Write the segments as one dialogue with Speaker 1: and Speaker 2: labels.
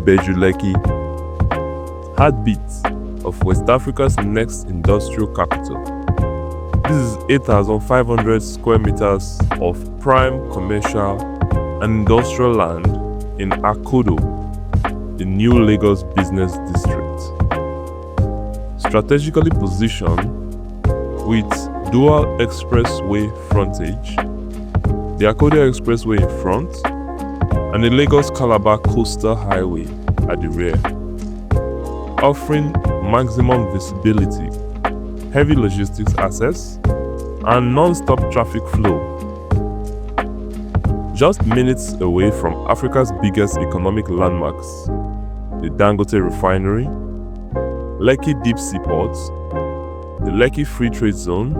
Speaker 1: Ibeju Lekki, heartbeat of West Africa's next industrial capital. This is 8,500 square meters of prime commercial and industrial land in Akodo, the new Lagos business district. Strategically positioned with dual expressway frontage, the Akodo Expressway in front, and the Lagos-Calabar Coastal Highway at the rear, offering maximum visibility, heavy logistics access, and non-stop traffic flow. Just minutes away from Africa's biggest economic landmarks, the Dangote Refinery, Lekki Deep Sea Port, the Lekki Free Trade Zone,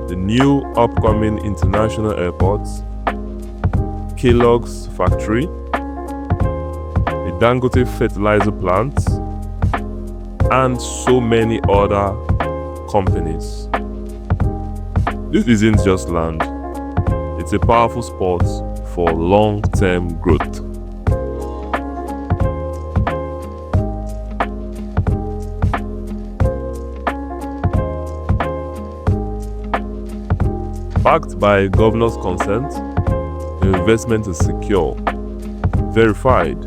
Speaker 1: the new upcoming international airport, Kellogg's factory, the Dangote fertilizer plant, and so many other companies. This isn't just land, it's a powerful spot for long-term growth. Backed by governor's consent, the investment is secure, verified,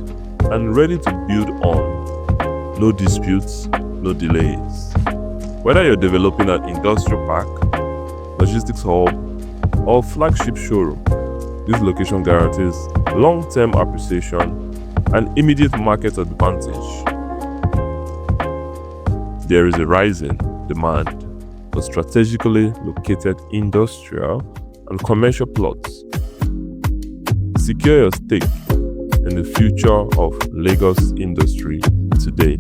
Speaker 1: and ready to build on. No disputes, no delays. Whether you're developing an industrial park, logistics hub, or flagship showroom, this location guarantees long-term appreciation and immediate market advantage. There is a rising demand for strategically located industrial and commercial plots. Secure your stake in the future of Lagos industry today.